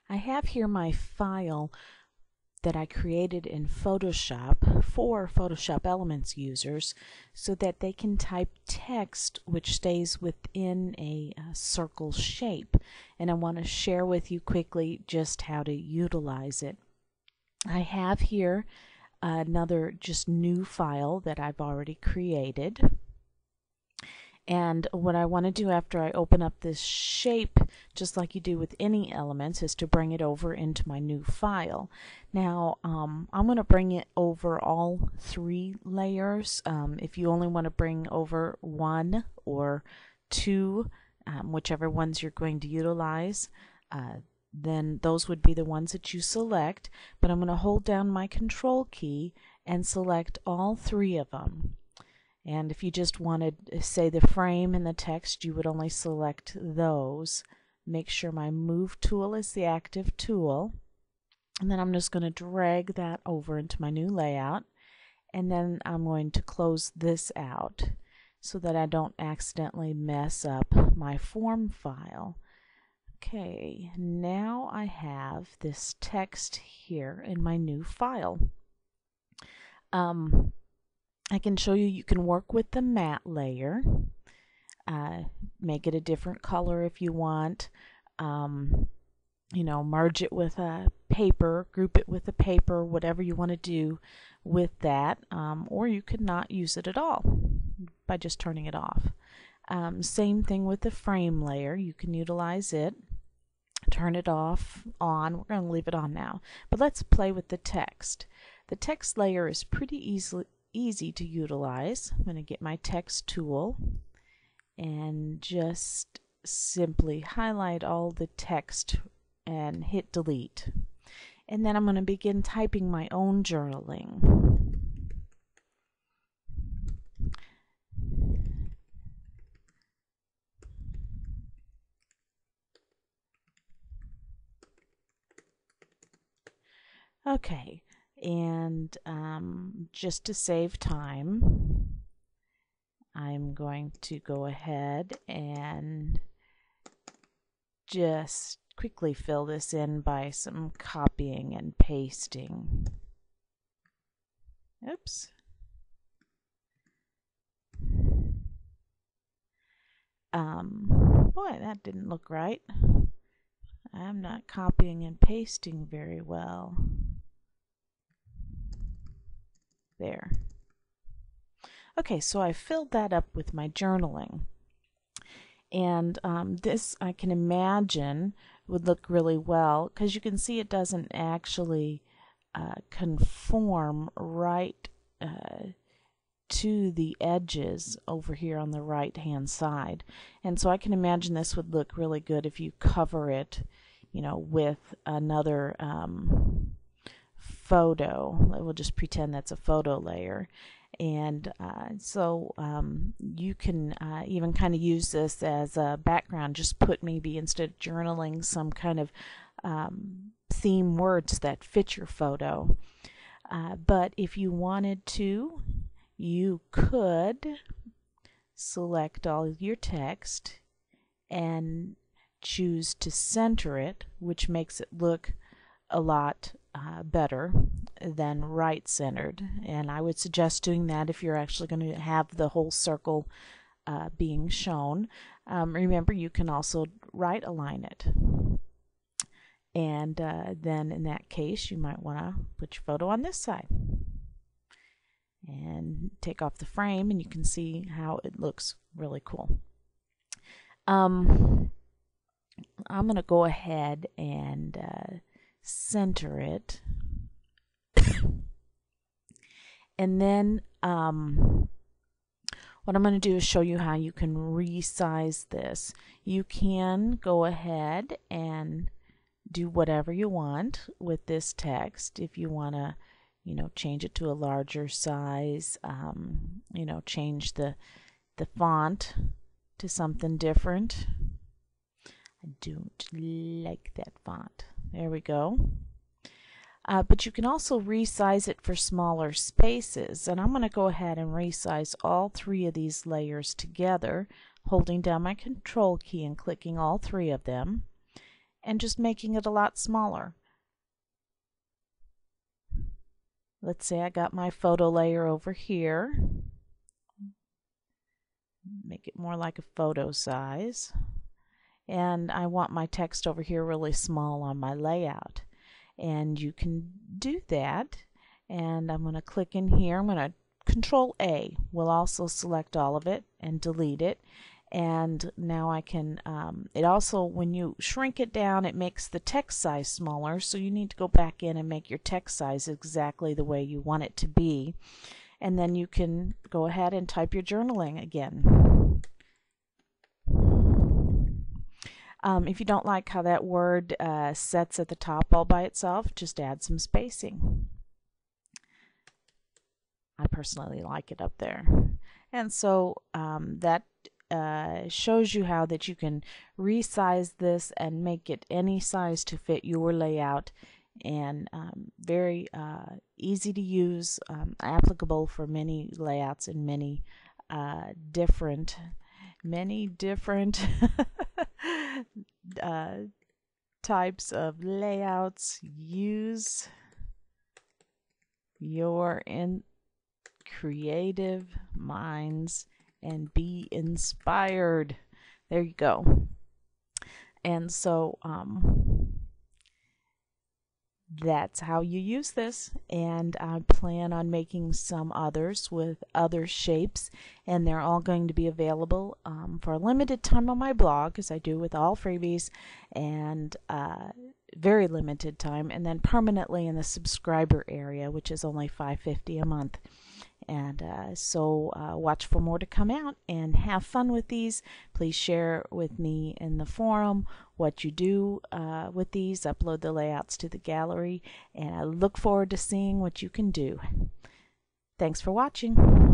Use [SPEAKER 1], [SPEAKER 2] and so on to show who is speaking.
[SPEAKER 1] I have here my file that I created in Photoshop for Photoshop Elements users so that they can type text which stays within a circle shape. And I want to share with you quickly just how to utilize it. I have here another just new file that I've already created. And what I want to do after I open up this shape, just like you do with any elements, is to bring it over into my new file. Now, I'm going to bring it over all 3 layers. If you only want to bring over 1 or 2, whichever ones you're going to utilize, then those would be the ones that you select. But I'm going to hold down my Control key and select all 3 of them. And if you just wanted, say, the frame and the text, you would only select those. Make sure my Move tool is the active tool. And then I'm just going to drag that over into my new layout. And then I'm going to close this out so that I don't accidentally mess up my form file. Okay, now I have this text here in my new file. I can show you can work with the matte layer, make it a different color if you want, you know, merge it with a paper, group it with a paper, whatever you want to do with that, or you could not use it at all by just turning it off. Same thing with the frame layer. You can utilize it, turn it off, on. We're going to leave it on now, but let's play with the text. The text layer is pretty easy to utilize. I'm going to get my text tool and just simply highlight all the text and hit delete. And then I'm going to begin typing my own journaling. Okay. And just to save time, I'm going to go ahead and just quickly fill this in by some copying and pasting. Oops. Boy, that didn't look right. I'm not copying and pasting very well. There. Okay, so I filled that up with my journaling. And this, I can imagine, would look really well because you can see it doesn't actually conform right to the edges over here on the right hand side. And so I can imagine this would look really good if you cover it, you know, with another photo. We'll just pretend that's a photo layer. And so you can even kind of use this as a background. Just put maybe, instead of journaling, some kind of theme words that fit your photo. But if you wanted to, you could select all of your text and choose to center it, which makes it look a lot better than right-centered. And I would suggest doing that if you're actually going to have the whole circle being shown. Remember, you can also right align it. And then in that case, you might want to put your photo on this side. And take off the frame, and you can see how it looks really cool. I'm going to go ahead and center it. And then what I'm going to do is show you how you can resize this. You can go ahead and do whatever you want with this text. If you want to, you know, change it to a larger size, you know, change the font to something different. I don't like that font. There we go. But you can also resize it for smaller spaces, and I'm going to go ahead and resize all 3 of these layers together, holding down my Control key and clicking all 3 of them. and just making it a lot smaller. Let's say I got my photo layer over here. Make it more like a photo size. And I want my text over here really small on my layout. And you can do that. And I'm going to click in here. I'm going to Control A. We'll also select all of it and delete it. And now I can, it also, when you shrink it down, it makes the text size smaller. So you need to go back in and make your text size exactly the way you want it to be. And then you can go ahead and type your journaling again. If you don't like how that word sets at the top all by itself, just add some spacing. I personally like it up there. And so that shows you how that you can resize this and make it any size to fit your layout, and very easy to use, applicable for many layouts and many different types of layouts. Use your creative minds and be inspired. There you go. And so that's how you use this, and I plan on making some others with other shapes, and they're all going to be available for a limited time on my blog, as I do with all freebies, and very limited time, and then permanently in the subscriber area, which is only $5.50 a month. And so watch for more to come out, and have fun with these. Please share with me in the forum what you do with these. Upload the layouts to the gallery, and I look forward to seeing what you can do. Thanks for watching.